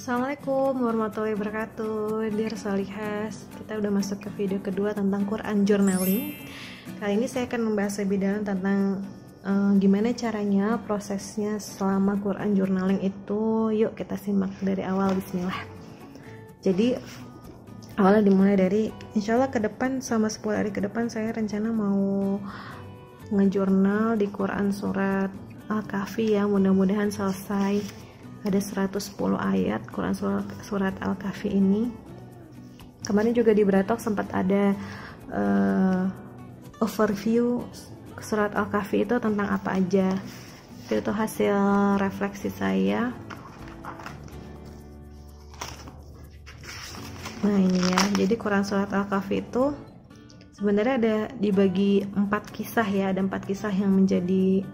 Assalamualaikum warahmatullahi wabarakatuh, dear Solihas. Kita udah masuk ke video kedua tentang Quran journaling. Kali ini saya akan membahas lebih dalam tentang gimana caranya, prosesnya selama Quran journaling itu. Yuk kita simak dari awal, bismillah. Jadi awalnya dimulai dari, insyaallah ke depan selama 10 hari ke depan saya rencana mau ngejurnal di Quran surat Al-Kahfi ya, mudah-mudahan selesai. Ada 110 ayat Quran surat Al-Kahfi ini. Kemarin juga di Bratok sempat ada overview surat Al-Kahfi itu tentang apa aja. Itu hasil refleksi saya. Nah ini ya, jadi Quran surat Al-Kahfi itu sebenarnya ada dibagi 4 kisah ya. Ada 4 kisah yang menjadi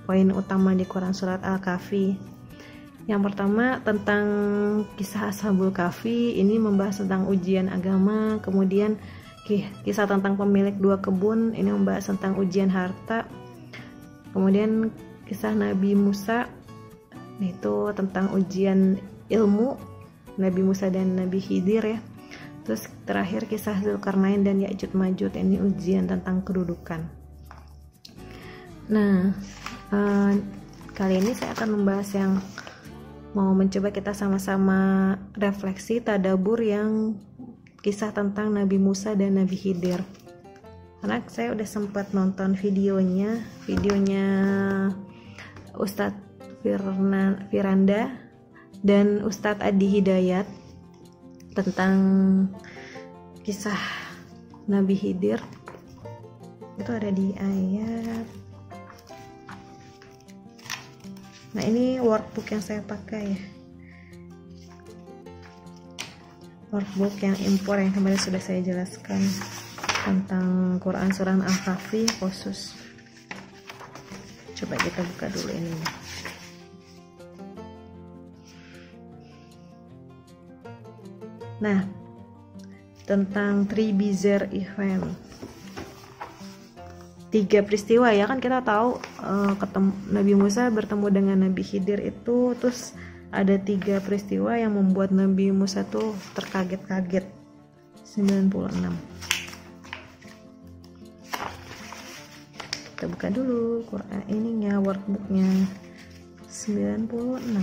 poin utama di Quran surat Al-Kahfi. Yang pertama tentang kisah Ashabul Kahfi, ini membahas tentang ujian agama. Kemudian kisah tentang pemilik 2 kebun, ini membahas tentang ujian harta. Kemudian kisah Nabi Musa, itu tentang ujian ilmu, Nabi Musa dan Nabi Khidir ya. Terus terakhir kisah Zulkarnain dan Ya'juj Ma'juj, ini ujian tentang kedudukan. Nah, kali ini saya akan membahas yang mau mencoba kita sama-sama refleksi tadabur yang kisah tentang Nabi Musa dan Nabi Khidir. Karena saya udah sempat nonton videonya Ustadz Firanda dan Ustadz Adi Hidayat tentang kisah Nabi Khidir. Itu ada di ayat. Nah ini workbook yang saya pakai ya, workbook yang impor yang kemarin sudah saya jelaskan tentang Quran surah Al-Kahfi khusus. Coba kita buka dulu ini. Nah tentang Three Bizarre Event, 3 peristiwa ya, kan kita tahu Nabi Musa bertemu dengan Nabi Khidir itu, terus ada 3 peristiwa yang membuat Nabi Musa tuh terkaget-kaget. 96. Kita buka dulu Quran ininya, workbooknya. 96.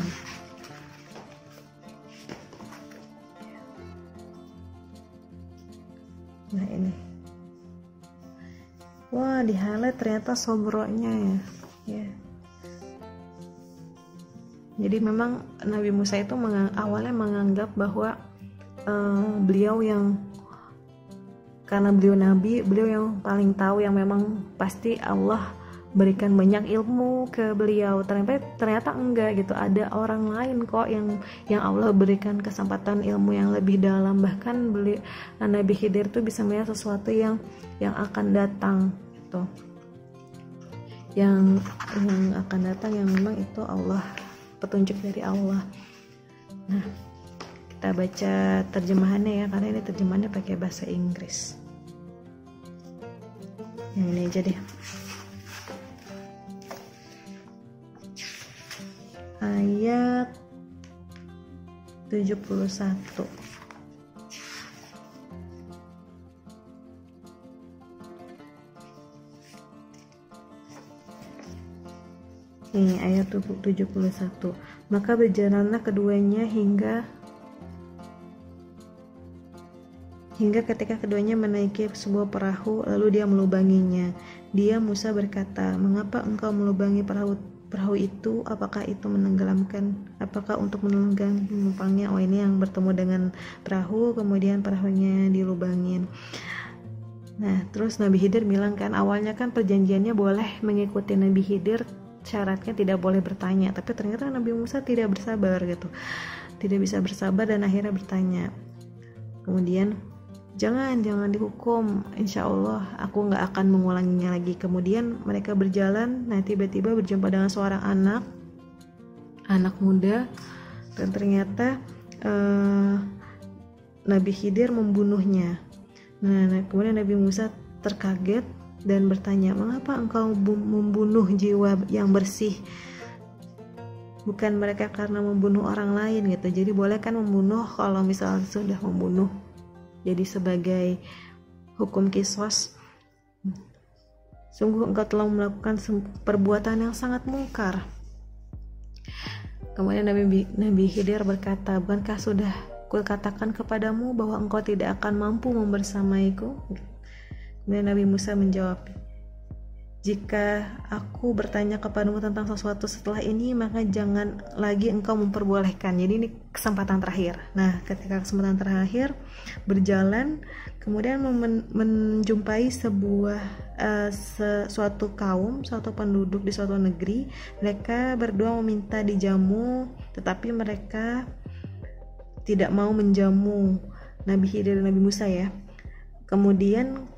Nah ini. Wah, di highlight ternyata sobronya ya. Jadi memang Nabi Musa itu awalnya menganggap bahwa beliau yang, karena beliau nabi, beliau yang paling tahu, yang memang pasti Allah berikan banyak ilmu ke beliau. Ternyata enggak gitu, ada orang lain kok yang Allah berikan kesempatan ilmu yang lebih dalam. Bahkan Nabi Khidir tuh bisa melihat sesuatu yang akan datang gitu. Yang akan datang, yang memang itu Allah, petunjuk dari Allah. Nah, kita baca terjemahannya ya, karena ini terjemahannya pakai bahasa Inggris. Yang ini aja deh. Ayat 71. Ini ayat 71. Maka berjalanlah keduanya hingga ketika keduanya menaiki sebuah perahu, lalu dia melubanginya. Dia Musa berkata, "Mengapa engkau melubangi perahu itu? Apakah itu menenggelamkan? Apakah untuk menenggelamkan penumpangnya?" Oh, ini yang bertemu dengan perahu, kemudian perahunya dilubangin. Nah, terus Nabi Khidir bilang kan, awalnya kan perjanjiannya boleh mengikuti Nabi Khidir, syaratnya tidak boleh bertanya. Tapi ternyata Nabi Musa tidak bersabar gitu, tidak bisa bersabar, dan akhirnya bertanya. Kemudian, jangan dihukum, insya Allah aku nggak akan mengulanginya lagi. Kemudian mereka berjalan. Nah tiba-tiba berjumpa dengan seorang anak muda, dan ternyata Nabi Khidir membunuhnya. Nah kemudian Nabi Musa terkaget dan bertanya, "Mengapa engkau membunuh jiwa yang bersih?" bukan mereka karena membunuh orang lain gitu. Jadi boleh kan membunuh kalau misalnya sudah membunuh, jadi sebagai hukum qisas. Sungguh engkau telah melakukan perbuatan yang sangat mungkar. Kemudian Nabi Khidir berkata, bukankah sudah kukatakan kepadamu bahwa engkau tidak akan mampu membersamaiku? Kemudian Nabi Musa menjawab, jika aku bertanya kepadamu tentang sesuatu setelah ini, maka jangan lagi engkau memperbolehkan. Jadi ini kesempatan terakhir. Nah, ketika kesempatan terakhir berjalan, kemudian menjumpai suatu kaum, suatu penduduk di suatu negeri. Mereka berdua meminta dijamu, tetapi mereka tidak mau menjamu Nabi Khidir dan Nabi Musa ya. Kemudian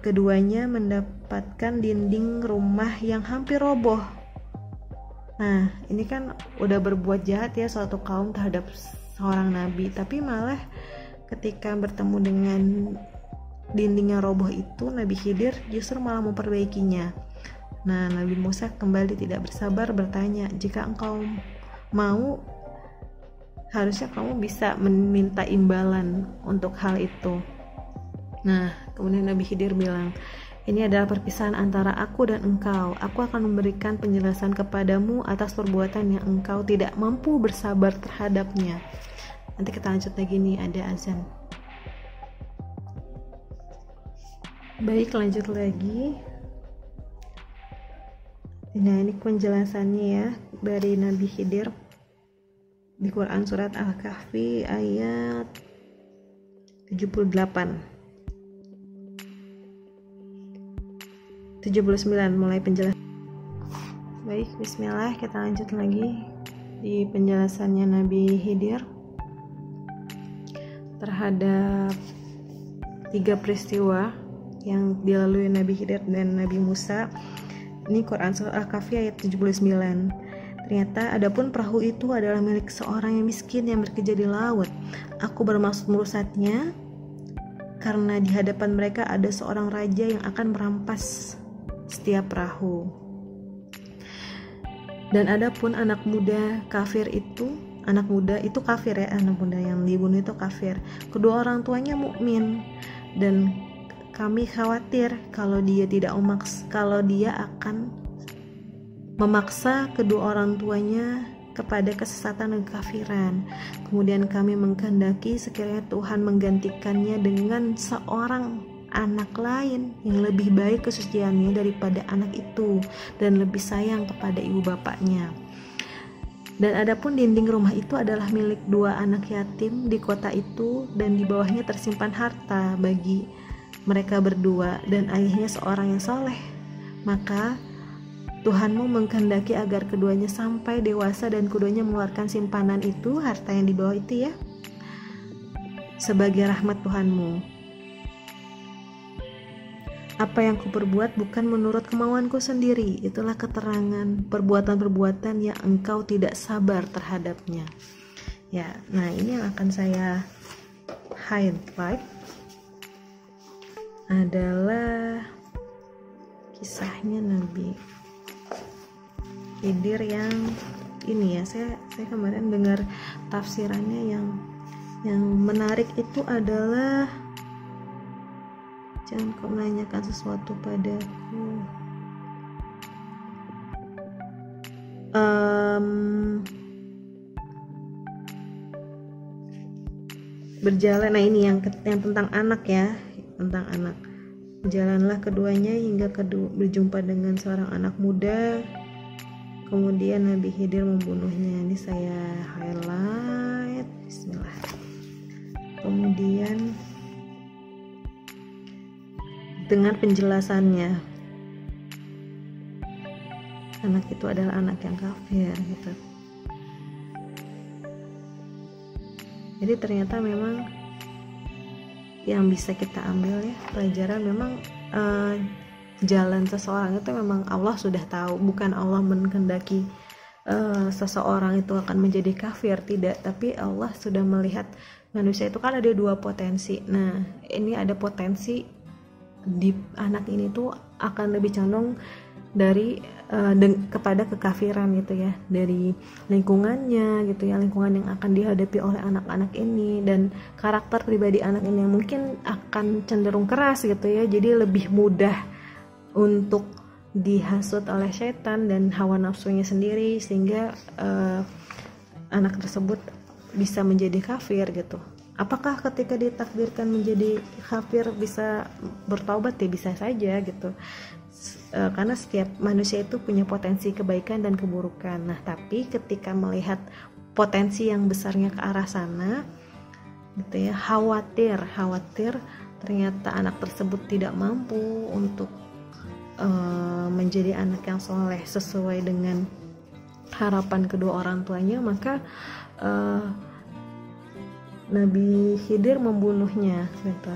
keduanya mendapatkan dinding rumah yang hampir roboh. Nah, ini kan udah berbuat jahat ya suatu kaum terhadap seorang nabi, tapi malah ketika bertemu dengan dinding yang roboh itu, Nabi Khidir justru malah memperbaikinya. Nah, Nabi Musa kembali tidak bersabar bertanya, jika engkau mau, harusnya kamu bisa meminta imbalan untuk hal itu. Nah, kemudian Nabi Khidir bilang, ini adalah perpisahan antara aku dan engkau. Aku akan memberikan penjelasan kepadamu atas perbuatan yang engkau tidak mampu bersabar terhadapnya. Nanti kita lanjut lagi nih, ada azan. Baik, lanjut lagi. Nah, ini penjelasannya ya dari Nabi Khidir di Quran surat Al-Kahfi ayat 78. 79 mulai penjelasan. Baik, bismillah, kita lanjut lagi di penjelasannya Nabi Khidir terhadap 3 peristiwa yang dilalui Nabi Khidir dan Nabi Musa. Ini Quran surah Al-Kahfi ayat 79. Ternyata adapun perahu itu adalah milik seorang yang miskin yang bekerja di laut. Aku bermaksud merusaknya karena di hadapan mereka ada seorang raja yang akan merampas setiap perahu. Dan adapun anak muda itu kafir ya, anak muda yang dibunuh itu kafir. Kedua orang tuanya mukmin dan kami khawatir kalau dia akan memaksa kedua orang tuanya kepada kesesatan dan kekafiran. Kemudian kami mengkehendaki sekiranya Tuhan menggantikannya dengan seorang anak lain yang lebih baik kesuciannya daripada anak itu dan lebih sayang kepada ibu bapaknya. Dan adapun dinding rumah itu adalah milik 2 anak yatim di kota itu, dan di bawahnya tersimpan harta bagi mereka berdua, dan ayahnya seorang yang soleh. Maka Tuhanmu mengkehendaki agar keduanya sampai dewasa dan keduanya mengeluarkan simpanan itu, harta yang di bawah itu ya, sebagai rahmat Tuhanmu. Apa yang kuperbuat bukan menurut kemauanku sendiri. Itulah keterangan perbuatan-perbuatan yang engkau tidak sabar terhadapnya. Ya, nah ini yang akan saya highlight adalah kisahnya Nabi Khidir yang ini ya. Saya kemarin dengar tafsirannya yang menarik itu adalah, jangan kau menanyakan sesuatu padaku. Berjalan, nah ini yang tentang anak ya, tentang anak. Jalanlah keduanya hingga berjumpa dengan seorang anak muda. Kemudian Nabi Khidir membunuhnya. Ini saya highlight. Bismillah. Kemudian dengan penjelasannya, anak itu adalah anak yang kafir gitu. Jadi ternyata memang yang bisa kita ambil ya pelajaran, memang jalan seseorang itu memang Allah sudah tahu, bukan Allah menghendaki seseorang itu akan menjadi kafir, tidak, tapi Allah sudah melihat manusia itu kan ada 2 potensi. Nah, ini ada potensi di anak ini tuh akan lebih condong dari kepada kekafiran gitu ya, dari lingkungannya gitu ya, lingkungan yang akan dihadapi oleh anak-anak ini, dan karakter pribadi anak ini yang mungkin akan cenderung keras gitu ya, jadi lebih mudah untuk dihasut oleh setan dan hawa nafsunya sendiri, sehingga anak tersebut bisa menjadi kafir gitu. Apakah ketika ditakdirkan menjadi kafir bisa bertaubat? Ya bisa saja gitu. Karena setiap manusia itu punya potensi kebaikan dan keburukan. Nah, tapi ketika melihat potensi yang besarnya ke arah sana, gitu ya, khawatir ternyata anak tersebut tidak mampu untuk menjadi anak yang soleh sesuai dengan harapan kedua orang tuanya, maka Nabi Khidir membunuhnya gitu.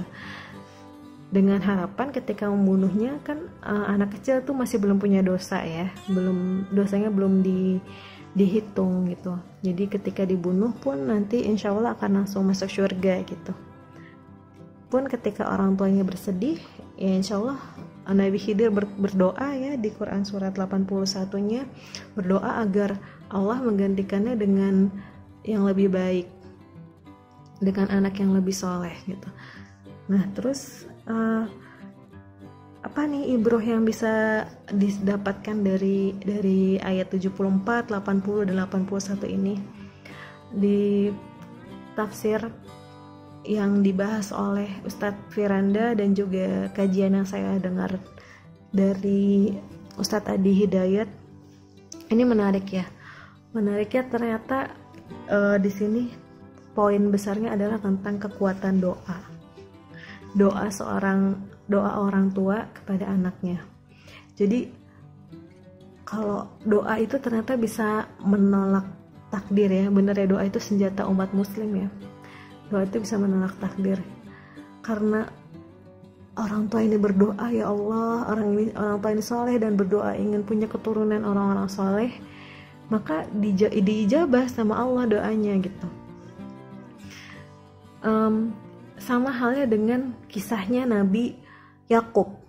Dengan harapan ketika membunuhnya kan anak kecil tuh masih belum punya dosa ya, dosanya belum dihitung gitu. Jadi ketika dibunuh pun nanti insya Allah akan langsung masuk surga gitu. Pun ketika orang tuanya bersedih, ya insya Allah Nabi Khidir berdoa ya di Quran surat 81-nya, berdoa agar Allah menggantikannya dengan yang lebih baik, dengan anak yang lebih soleh gitu. Nah terus apa nih ibroh yang bisa didapatkan dari ayat 74, 80 dan 81 ini? Di tafsir yang dibahas oleh Ustadz Firanda dan juga kajian yang saya dengar dari Ustadz Adi Hidayat, ini menarik ya. Menariknya ternyata di sini poin besarnya adalah tentang kekuatan doa orang tua kepada anaknya. Jadi kalau doa itu ternyata bisa menolak takdir ya, bener ya, doa itu senjata umat muslim ya. Doa itu bisa menolak takdir, karena orang tua ini berdoa, ya Allah, orang tua ini soleh dan berdoa ingin punya keturunan orang-orang soleh, maka diijabah sama Allah doanya gitu. Sama halnya dengan kisahnya Nabi Yakub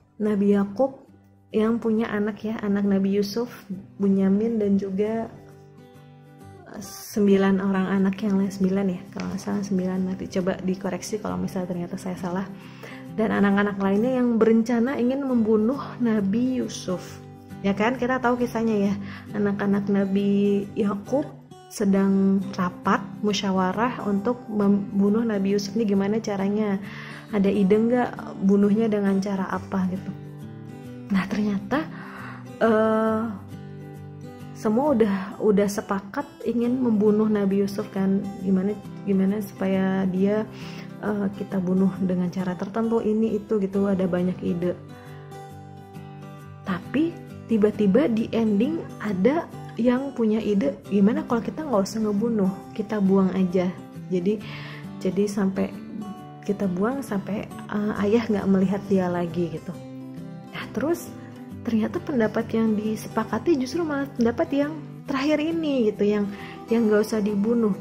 yang punya anak ya, anak Nabi Yusuf, Bunyamin, dan juga 9 orang anak yang lain, 9 ya kalau nggak salah, 9, nanti coba dikoreksi kalau misalnya ternyata saya salah. Dan anak-anak lainnya yang berencana ingin membunuh Nabi Yusuf, ya kan, kita tahu kisahnya ya. Anak-anak Nabi Yakub sedang rapat musyawarah untuk membunuh Nabi Yusuf. Ini gimana caranya, ada ide nggak bunuhnya dengan cara apa gitu. Nah ternyata semua udah sepakat ingin membunuh Nabi Yusuf kan, gimana supaya dia kita bunuh dengan cara tertentu, ini itu gitu, ada banyak ide. Tapi tiba-tiba di ending ada yang punya ide, gimana kalau kita nggak usah ngebunuh, kita buang aja. Jadi sampai kita buang sampai ayah nggak melihat dia lagi gitu. Nah terus ternyata pendapat yang disepakati justru malah pendapat yang terakhir ini gitu, yang nggak usah dibunuh.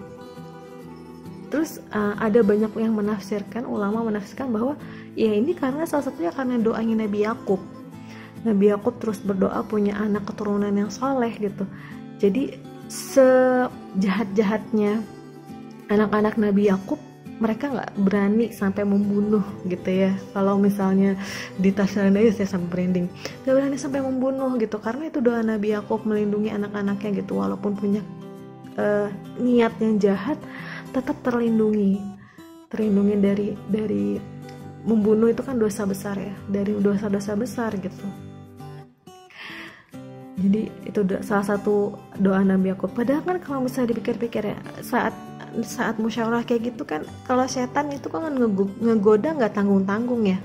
Terus ada banyak yang ulama menafsirkan bahwa ya ini karena salah satunya karena doanya Nabi Yakub terus berdoa punya anak keturunan yang soleh gitu. Jadi sejahat-jahatnya anak-anak Nabi Yakub, mereka nggak berani sampai membunuh gitu ya. Kalau misalnya di tafsiran aja saya sampai merinding, nggak berani sampai membunuh gitu, karena itu doa Nabi Yakub melindungi anak-anaknya gitu. Walaupun punya niat yang jahat, tetap terlindungi dari membunuh. Itu kan dosa besar ya, dari dosa-dosa besar gitu. Jadi itu salah satu doa Nabi Yakub. Padahal kan kalau misalnya dipikir-pikir ya, saat musyawarah kayak gitu kan, kalau setan itu kan ngegoda nggak tanggung-tanggung ya.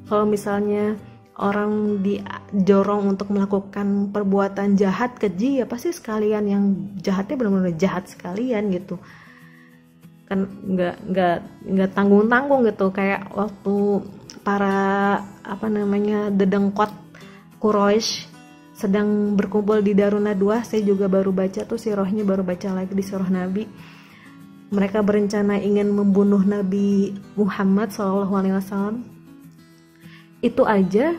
Kalau misalnya orang didorong untuk melakukan perbuatan jahat, keji, ya pasti sekalian yang jahatnya benar-benar jahat sekalian gitu kan, nggak tanggung-tanggung gitu. Kayak waktu para dedengkot Quraisy sedang berkumpul di Darun Nadwah, saya juga baru baca tuh sirahnya, baru baca lagi di sirah Nabi. Mereka berencana ingin membunuh Nabi Muhammad SAW. Itu aja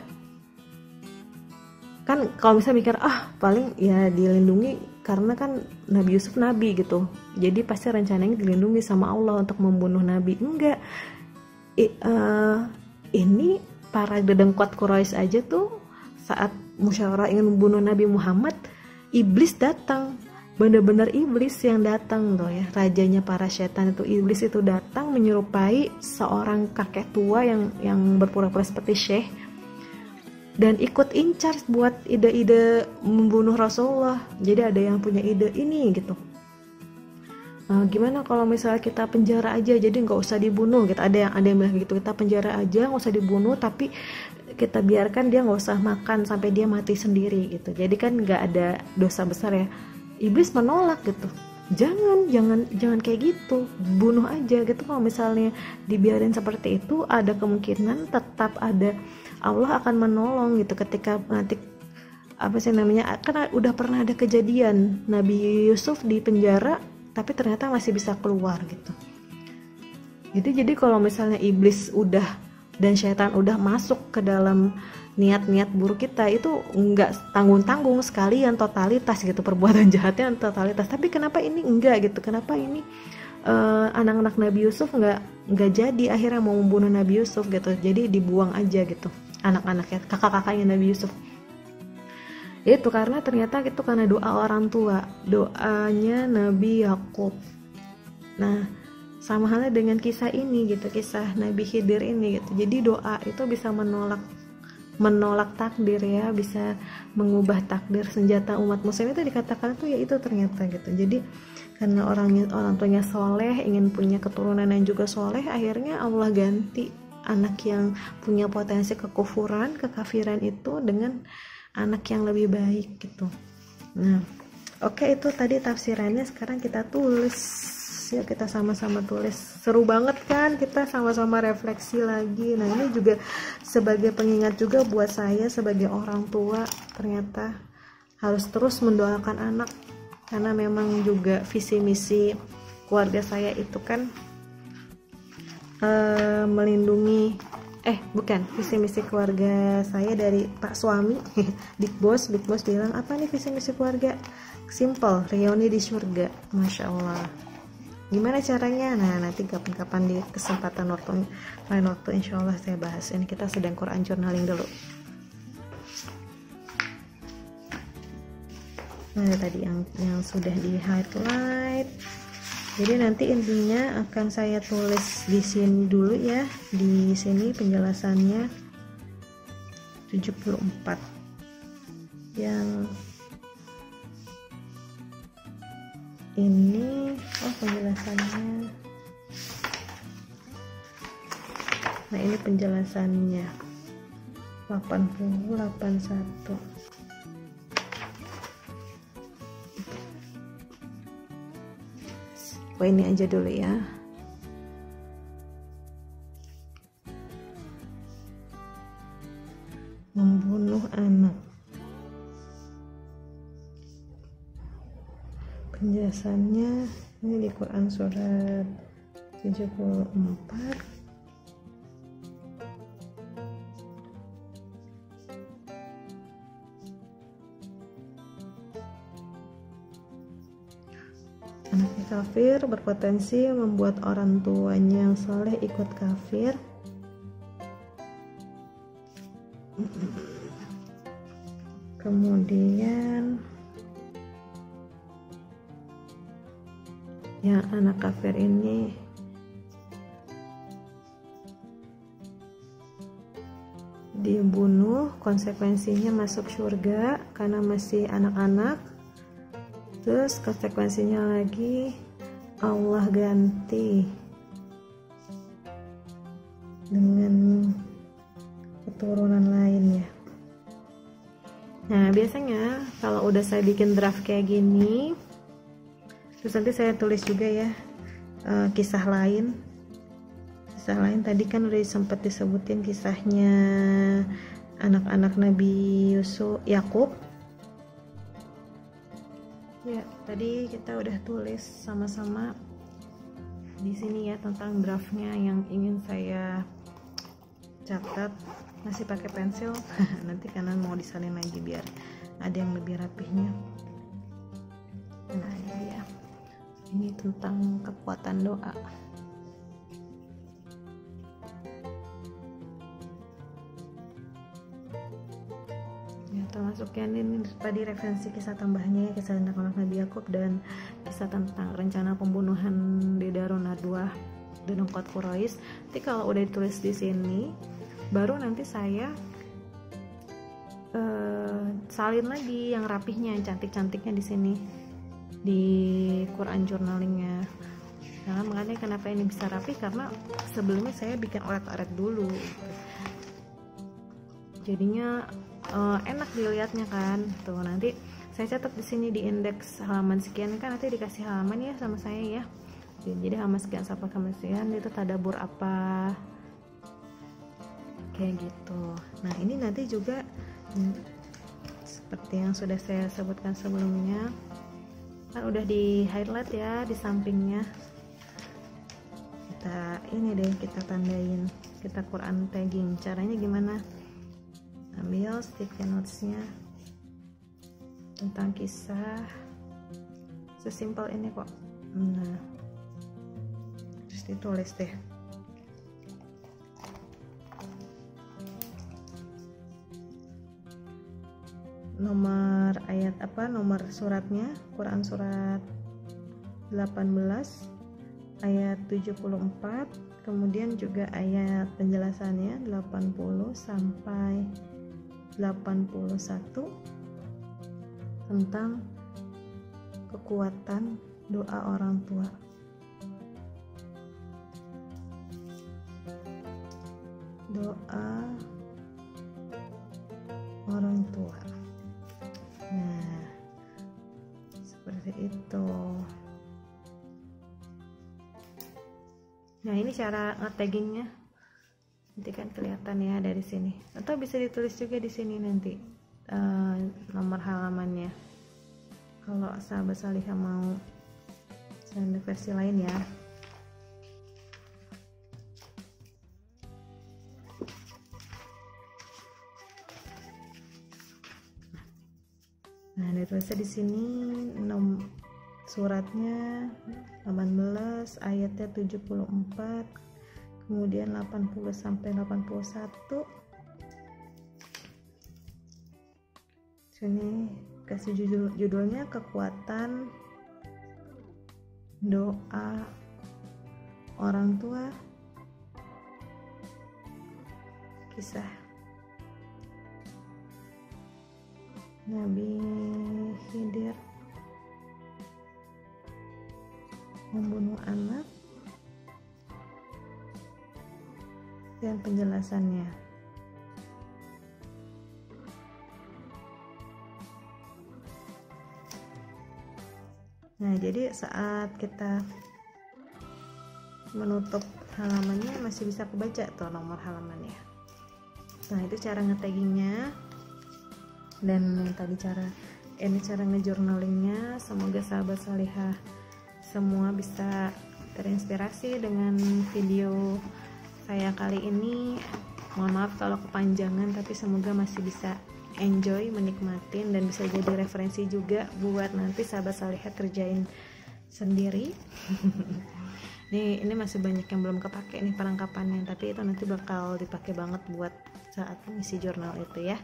kan kalau misalnya mikir paling ya dilindungi karena kan Nabi Yusuf nabi gitu, jadi pasti rencananya dilindungi sama Allah untuk membunuh nabi. Enggak, ini para dedengkot Quraisy aja tuh saat musyawarah ingin membunuh Nabi Muhammad, iblis datang, benar-benar iblis yang datang tuh ya, rajanya para setan itu, iblis itu datang menyerupai seorang kakek tua yang berpura-pura seperti syekh dan ikut incar buat ide-ide membunuh Rasulullah. Jadi ada yang punya ide ini gitu, gimana kalau misalnya kita penjara aja, jadi nggak usah dibunuh gitu. Ada yang bilang gitu, kita penjara aja nggak usah dibunuh, tapi kita biarkan dia nggak usah makan sampai dia mati sendiri gitu, jadi kan nggak ada dosa besar ya. Iblis menolak gitu, jangan kayak gitu, bunuh aja gitu. Kalau misalnya dibiarin seperti itu, ada kemungkinan tetap ada Allah akan menolong gitu ketika nanti kan udah pernah ada kejadian Nabi Yusuf di penjara tapi ternyata masih bisa keluar gitu. Jadi kalau misalnya iblis udah dan syaitan udah masuk ke dalam niat-niat buruk kita, itu nggak tanggung-tanggung, sekalian totalitas gitu, perbuatan jahatnya totalitas. Tapi kenapa ini enggak gitu? Kenapa ini anak-anak Nabi Yusuf nggak jadi akhirnya mau membunuh Nabi Yusuf gitu? Jadi dibuang aja gitu anak-anaknya, kakak-kakaknya Nabi Yusuf. Itu karena ternyata itu karena doa orang tua, doanya Nabi Yakub. Nah, sama halnya dengan kisah ini gitu, kisah Nabi Khidir ini gitu. Jadi doa itu bisa menolak takdir ya, bisa mengubah takdir. Senjata umat muslim itu dikatakan tuh ya itu ternyata gitu. Jadi karena orang tuanya soleh, ingin punya keturunan yang juga soleh, akhirnya Allah ganti anak yang punya potensi kekufuran, kekafiran itu dengan anak yang lebih baik gitu. Nah, oke, itu tadi tafsirannya. Sekarang kita tulis ya, kita sama-sama tulis. Seru banget kan, kita sama-sama refleksi lagi. Nah, ini juga sebagai pengingat juga buat saya sebagai orang tua, ternyata harus terus mendoakan anak, karena memang juga visi misi keluarga saya itu kan melindungi visi misi keluarga saya dari Pak Suami Big Boss bilang apa nih visi misi keluarga? Simple, reuni di surga. Masya Allah, gimana caranya? Nah, nanti kapan-kapan di kesempatan lain waktu insya Allah saya bahas. Ini kita sedang Quran journaling dulu. Nah, tadi yang sudah di highlight. Jadi nanti intinya akan saya tulis di sini dulu ya. Di sini penjelasannya 74. Yang ini penjelasannya. Nah, ini penjelasannya 8081. Ini aja dulu ya. Membunuh anak. Penjelasannya ini di Quran surat 74. Anaknya kafir berpotensi membuat orang tuanya yang soleh ikut kafir. Kemudian yang anak kafir ini dibunuh, konsekuensinya masuk surga karena masih anak-anak. Terus konsekuensinya lagi Allah ganti dengan keturunan lain ya. Nah, biasanya kalau udah saya bikin draft kayak gini, terus nanti saya tulis juga ya kisah lain. Kisah lain tadi kan udah sempat disebutin kisahnya anak-anak Nabi Yusuf, Yakub. Ya, tadi kita udah tulis sama-sama di sini ya tentang draftnya yang ingin saya catat. masih pakai pensil. Nanti kanan mau disalin lagi biar ada yang lebih rapihnya. Nah ini ya, ini tentang kekuatan doa. Ya, termasuk yang ini tadi referensi kisah tambahnya ya, kisah tentang anak Nabi Yakub dan kisah tentang rencana pembunuhan di Darun Nadwah dan Nongkot Quraisy. Nanti kalau udah ditulis di sini, baru nanti saya salin lagi yang rapihnya, yang cantik-cantiknya di sini di Quran journalingnya. Karena makanya kenapa ini bisa rapih, karena sebelumnya saya bikin oret-oret dulu gitu. Jadinya enak dilihatnya kan. Tuh nanti saya catat di sini di indeks halaman sekian, kan nanti dikasih halaman ya sama saya ya. Jadi halaman sekian sampai halaman sekian itu tadabbur apa kayak gitu. Nah ini nanti juga seperti yang sudah saya sebutkan sebelumnya, kan udah di highlight ya di sampingnya. Kita ini deh, kita tandain, kita Quran tagging. Caranya gimana? Ambil sticky notesnya tentang kisah, sesimpel ini kok. Nah terus ditulis deh. Nomor ayat apa, nomor suratnya, Quran surat 18 ayat 74, kemudian juga ayat penjelasannya 80 sampai 81 tentang kekuatan doa orang tua. Doa orang tua. Nah, seperti itu. Nah, ini cara nge-taggingnya. Nanti kan kelihatan ya dari sini. Atau bisa ditulis juga di sini nanti nomor halamannya. Kalau sahabat Salihah mau send versi lain ya. Nah, ditulisnya di sini suratnya 18 ayatnya 74, kemudian 80 sampai 81. Sini kasih judulnya kekuatan doa orang tua, kisah Nabi Khidir membunuh anak dan penjelasannya. Nah, jadi saat kita menutup halamannya masih bisa kebaca tuh nomor halamannya. Nah, itu cara nge-taggingnya. Dan tadi cara nge-journalingnya. Semoga sahabat Salihah semua bisa terinspirasi dengan video saya kali ini. Mohon maaf kalau kepanjangan, tapi semoga masih bisa enjoy, menikmatin, dan bisa jadi referensi juga buat nanti sahabat Salihah kerjain sendiri. Nih, ini masih banyak yang belum kepake nih perlengkapannya, tapi itu nanti bakal dipakai banget buat saat mengisi jurnal itu ya.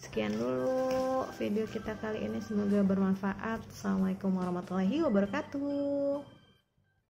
Sekian dulu video kita kali ini, semoga bermanfaat. Assalamualaikum warahmatullahi wabarakatuh.